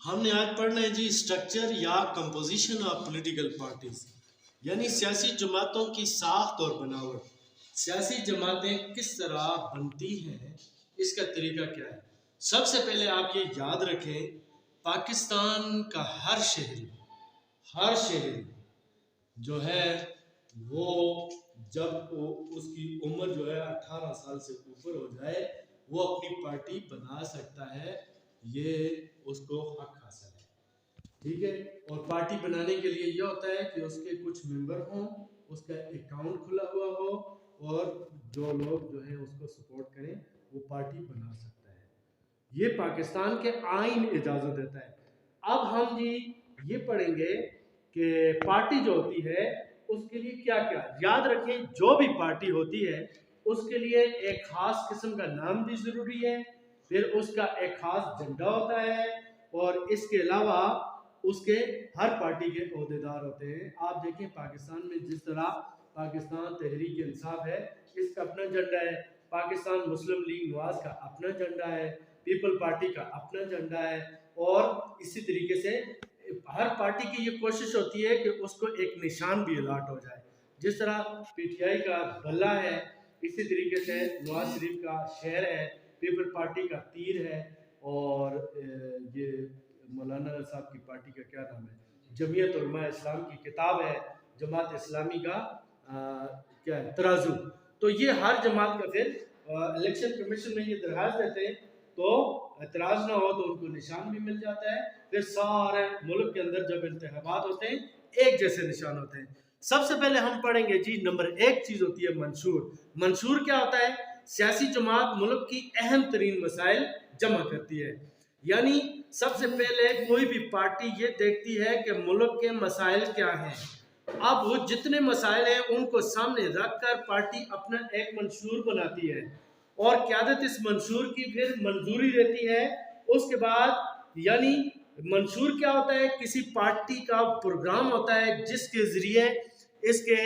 ہم نے آج پڑھنا ہے جی اسٹرکچر یا کمپوزیشن آف پولیٹیکل پارٹیز، یعنی سیاسی جماعتوں کی ساخت اور بناوٹ۔ سیاسی جماعتیں کس طرح بنتی ہیں، اس کا طریقہ کیا ہے؟ سب سے پہلے آپ یہ یاد رکھیں، پاکستان کا ہر شہری جو ہے وہ جب اس کی عمر جو ہے 18 سال سے اوپر ہو جائے وہ اپنی پارٹی بنا سکتا ہے، یہ اس کو حق حاصل ہے، ٹھیک ہے۔ اور پارٹی بنانے کے لیے یہ ہوتا ہے کہ اس کے کچھ ممبر ہوں، اس کا اکاؤنٹ کھلا ہوا ہو، اور جو لوگ جو ہیں اس کو سپورٹ کریں وہ پارٹی بنا سکتا ہے۔ یہ پاکستان کے آئین اجازت دیتا ہے۔ اب ہم جی یہ پڑھیں گے کہ پارٹی جو ہوتی ہے اس کے لیے کیا کیا یاد رکھیں، جو بھی پارٹی ہوتی ہے اس کے لیے ایک خاص قسم کا نام بھی ضروری ہے، پھر اس کا ایک خاص جھنڈا ہوتا ہے، اور اس کے علاوہ اس کے ہر پارٹی کے عہدیدار ہوتے ہیں۔ آپ دیکھیں پاکستان میں جس طرح پاکستان تحریک انصاف ہے، اس کا اپنا جھنڈا ہے، پاکستان مسلم لیگ نواز کا اپنا جھنڈا ہے، پیپل پارٹی کا اپنا جھنڈا ہے، اور اسی طریقے سے ہر پارٹی کی یہ کوشش ہوتی ہے کہ اس کو ایک نشان بھی الاٹ ہو جائے، جس طرح پی ٹی آئی کا بھلا ہے، اسی طریقے سے نواز شریف کا شہر ہے، پیپل پارٹی کا تیر ہے، اور یہ مولانا صاحب کی پارٹی کا کیا نام ہے، جمعیت علماء اسلام کی کتاب ہے، جماعت اسلامی کا کیا ہے، ترازو۔ تو یہ ہر جماعت کا پھر الیکشن کمیشن میں یہ درخواست دیتے ہیں تو اعتراض نہ ہو تو ان کو نشان بھی مل جاتا ہے، پھر سارے ملک کے اندر جب انتخابات ہوتے ہیں ایک جیسے نشان ہوتے ہیں۔ سب سے پہلے ہم پڑھیں گے جی نمبر 1 چیز ہوتی ہے منشور۔ منشور کیا ہوتا ہے؟ سیاسی جماعت ملک کی اہم ترین مسائل جمع کرتی ہے، یعنی سب سے پہلے کوئی بھی پارٹی یہ دیکھتی ہے کہ ملک کے مسائل کیا ہیں، اب وہ جتنے مسائل ہیں ان کو سامنے رکھ کر پارٹی اپنا ایک منشور بناتی ہے، اور قیادت اس منشور کی پھر منظوری دیتی ہے۔ اس کے بعد یعنی منشور کیا ہوتا ہے؟ کسی پارٹی کا پروگرام ہوتا ہے جس کے ذریعے اس کے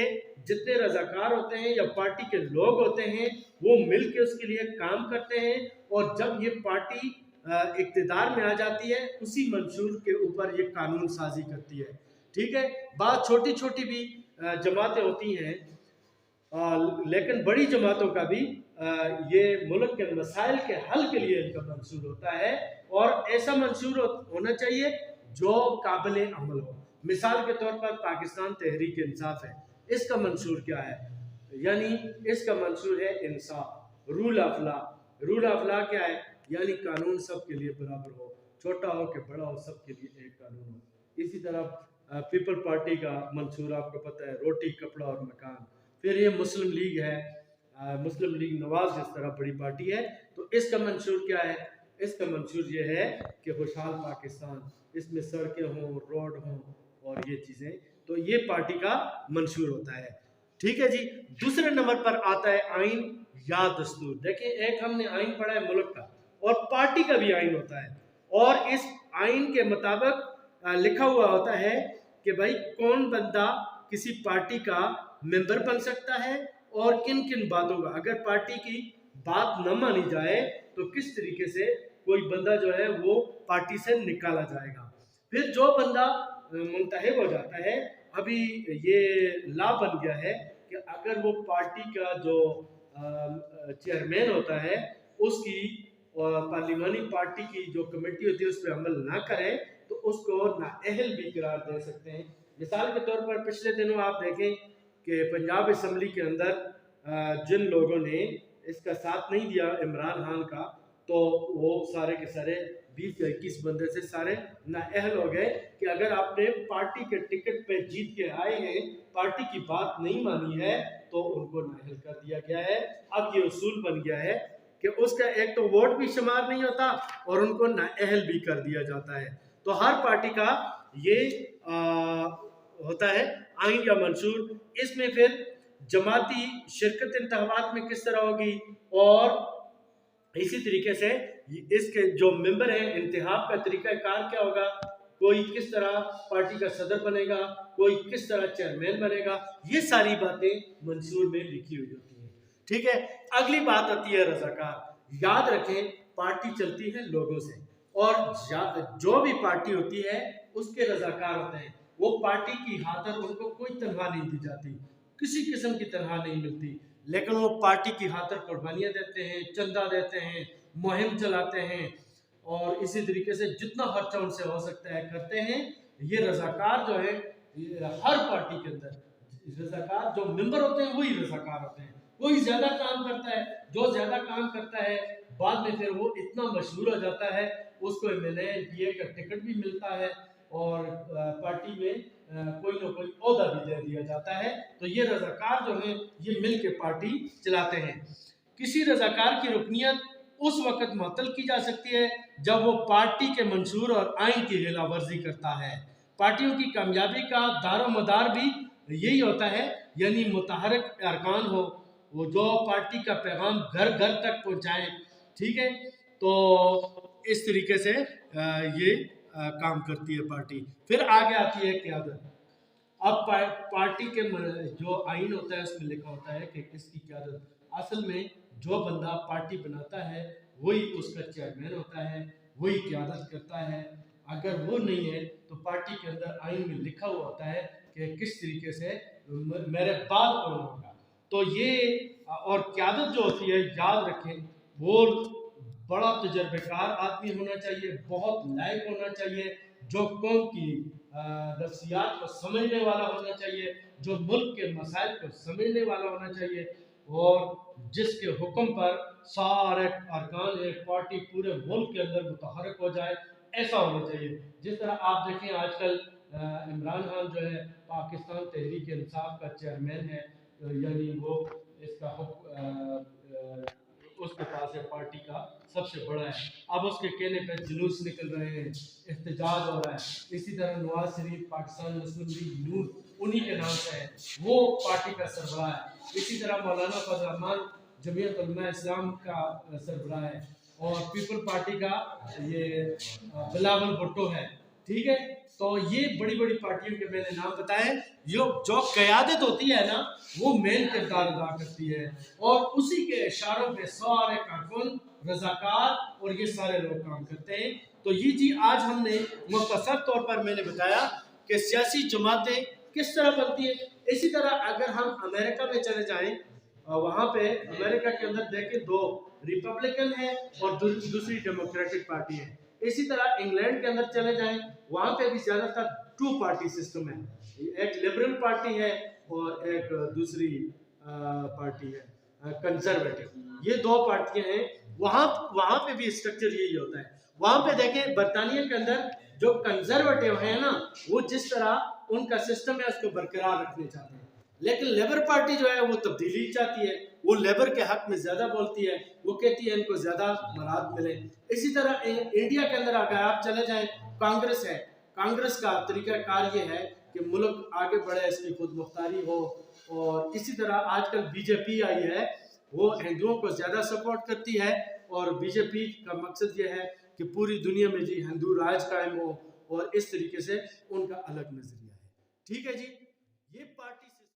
جتنے رضاکار ہوتے ہیں یا پارٹی کے لوگ ہوتے ہیں وہ مل کے اس کے لیے کام کرتے ہیں، اور جب یہ پارٹی اقتدار میں آ جاتی ہے اسی منشور کے اوپر یہ قانون سازی کرتی ہے، ٹھیک ہے۔ بعض چھوٹی چھوٹی بھی جماعتیں ہوتی ہیں، لیکن بڑی جماعتوں کا بھی یہ ملک کے مسائل کے حل کے لیے ان کا منشور ہوتا ہے، اور ایسا منشور ہونا چاہیے جو قابل عمل ہو۔ مثال کے طور پر پاکستان تحریک انصاف ہے، اس کا منشور کیا ہے؟ یعنی اس کا منشور ہے انصاف، rule of law. Rule of law کیا ہے؟ یعنی قانون سب کے لیے برابر ہو، چھوٹا ہو کہ بڑا ہو سب کے لیے ایک قانون ہو۔ اسی طرح پیپل پارٹی کا منشور آپ کو پتہ ہے، روٹی کپڑا اور مکان۔ پھر یہ مسلم لیگ ہے، مسلم لیگ نواز جس طرح بڑی پارٹی ہے، تو اس کا منشور کیا ہے؟ اس کا منشور یہ ہے کہ خوشحال پاکستان، اس میں سڑکیں ہوں، روڈ ہوں اور یہ چیزیں، تو یہ پارٹی کا منشور ہوتا ہے، ٹھیک ہے جی۔ دوسرے نمبر پر آتا ہے آئین یا دستور۔ دیکھیں ایک ہم نے آئین پڑھا ہے ملک کا، اور پارٹی کا بھی آئین ہوتا ہے، اور اس آئین کے مطابق لکھا ہوا ہوتا ہے کہ بھائی کون بندہ کسی پارٹی کا ممبر بن سکتا ہے، اور کن کن باتوں کا، اگر پارٹی کی بات نہ مانی جائے تو کس طریقے سے کوئی بندہ جو ہے وہ پارٹی سے نکالا جائے گا۔ پھر جو بندہ منتخب ہو جاتا ہے، ابھی یہ لا بن گیا ہے کہ اگر وہ پارٹی کا جو چیئرمین ہوتا ہے اس کی پارلیمانی پارٹی کی جو کمیٹی ہوتی ہے اس پہ عمل نہ کرے تو اس کو نااہل بھی قرار دے سکتے ہیں۔ مثال کے طور پر پچھلے دنوں آپ دیکھیں کہ پنجاب اسمبلی کے اندر جن لوگوں نے اس کا ساتھ نہیں دیا عمران خان کا، تو وہ سارے کے سارے 20 یا 21 بندے سے سارے نااہل ہو گئے کہ اگر آپ نے پارٹی کے ٹکٹ پہ جیت کے آئے ہیں، پارٹی کی بات نہیں مانی ہے تو ان کو نااہل کر دیا گیا ہے۔ اب یہ اصول بن گیا ہے کہ اس کا ایک تو ووٹ بھی شمار نہیں ہوتا اور ان کو نااہل بھی کر دیا جاتا ہے۔ تو ہر پارٹی کا یہ ہوتا ہے آئین یا منشور۔ اس میں پھر جماعتی شرکت انتخابات میں کس طرح ہوگی، اور اسی طریقے سے اس کے جو ممبر ہیں انتخاب کا طریقہ کار کیا ہوگا، کوئی کس طرح پارٹی کا صدر بنے گا، کوئی کس طرح چیئرمین بنے گا، یہ ساری باتیں منشور میں لکھی ہوئی ہوتی ہیں، ٹھیک ہے۔ اگلی بات آتی ہے رضاکار۔ یاد رکھیں پارٹی چلتی ہے لوگوں سے، اور جو بھی پارٹی ہوتی ہے اس کے رضاکار ہوتے ہیں. وہ پارٹی کی خاطر ان کو کوئی تنخواہ نہیں دی جاتی, کسی قسم کی تنخواہ نہیں ملتی, لیکن وہ پارٹی کی خاطر قربانیاں دیتے ہیں, چندہ دیتے ہیں, مہم چلاتے ہیں, اور اسی طریقے سے جتنا خرچہ ان سے ہو سکتا ہے کرتے ہیں. یہ رضاکار جو ہے ہر پارٹی کے اندر رضاکار جو ممبر ہوتے ہیں وہی رضاکار ہوتے ہیں. کوئی زیادہ کام کرتا ہے, جو زیادہ کام کرتا ہے بعد میں پھر وہ اتنا مشہور ہو جاتا ہے, اس کو MLA کا ٹکٹ بھی ملتا ہے اور پارٹی میں کوئی نہ کوئی عہدہ بھی دے دیا جاتا ہے. تو یہ رضاکار جو ہیں یہ مل کے پارٹی چلاتے ہیں. کسی رضاکار کی رکنیت اس وقت معطل کی جا سکتی ہے جب وہ پارٹی کے منشور اور آئین کی خلاف ورزی کرتا ہے. پارٹیوں کی کامیابی کا دار و مدار بھی یہی ہوتا ہے, یعنی متحرک ارکان ہو, وہ جو پارٹی کا پیغام گھر گھر تک پہنچائیں. ٹھیک ہے, تو اس طریقے سے یہ کام کرتی ہے پارٹی. پھر آگے آتی ہے قیادت. اب پارٹی کے جو آئین ہوتا ہے اس میں لکھا ہوتا ہے کہ کس کی قیادت. اصل میں جو بندہ پارٹی بناتا ہے وہی اس کا چیئرمین ہوتا ہے, وہی قیادت کرتا ہے. اگر وہ نہیں ہے تو پارٹی کے اندر آئین میں لکھا ہوا ہوتا ہے کہ کس طریقے سے میرے بعد کون ہوگا. تو یہ اور قیادت جو ہوتی ہے یاد رکھیں وہ بڑا تجربہ کار آدمی ہونا چاہیے, بہت لائق ہونا چاہیے, جو قوم کی نفسیات کو سمجھنے والا ہونا چاہیے, جو ملک کے مسائل کو سمجھنے والا ہونا چاہیے, اور جس کے حکم پر سارے ارکان پارٹی پورے ملک کے اندر متحرک ہو جائے, ایسا ہونا چاہیے. جس طرح آپ دیکھیں آج کل عمران خان جو ہے پاکستان تحریک انصاف کا چیئرمین ہے, یعنی وہ اس کا اس کے پاس ہے پارٹی کا سب سے بڑا ہے. اب اس کے کہنے پہ جلوس نکل رہے ہیں, احتجاج ہو رہا ہے. اسی طرح نواز شریف پاکستان مسلم لیگ نون انہی کے نام سے ہے, وہ پارٹی کا سربراہ ہے. اسی طرح مولانا فضل الرحمان جمعیت علماء اسلام کا سربراہ ہے, اور پیپل پارٹی کا یہ بلاول بھٹو ہے. ٹھیک ہے, تو یہ بڑی بڑی پارٹیوں کے میں نے نام بتائے. جو قیادت ہوتی ہے نا وہ مین کردار ادا کرتی ہے, اور اسی کے اشاروں پہ سارے کارکن رضاکار اور یہ سارے لوگ کام کرتے ہیں. تو یہ جی آج ہم نے مختصر طور پر میں نے بتایا کہ سیاسی جماعتیں کس طرح بنتی ہیں. اسی طرح اگر ہم امریکہ میں چلے جائیں, وہاں پہ امریکہ کے اندر دیکھیں دو ریپبلکن ہے اور دوسری ڈیموکریٹک پارٹی ہے. اسی طرح انگلینڈ کے اندر چلے جائیں, وہاں پہ بھی زیادہ تر 2 پارٹی سسٹم ہے, ایک لبرل پارٹی ہے اور ایک دوسری پارٹی ہے کنزرویٹو. یہ 2 پارٹیاں ہیں. وہاں پہ بھی اسٹرکچر یہی ہوتا ہے. وہاں پہ دیکھیں برطانیہ کے اندر جو کنزرویٹو ہیں نا, وہ جس طرح ان کا سسٹم ہے اس کو برقرار رکھنے چاہتے ہیں, لیکن لیبر پارٹی جو ہے وہ تبدیلی چاہتی ہے. وہ لیبر کے حق میں زیادہ بولتی ہے, وہ کہتی ہے ان کو زیادہ مراد ملے. اسی طرح انڈیا کے اندر اگر آپ چلے جائیں کانگریس ہے. کانگریس کا طریقہ کار یہ ہے کہ ملک آگے بڑھے, اس کی خود مختاری ہو. اور اسی طرح آج کل BJP آئی ہے, وہ ہندوؤں کو زیادہ سپورٹ کرتی ہے, اور BJP کا مقصد یہ ہے کہ پوری دنیا میں جی ہندو راج قائم ہو, اور اس طریقے سے ان کا الگ نظریہ ہے. ٹھیک ہے جی, یہ پارٹی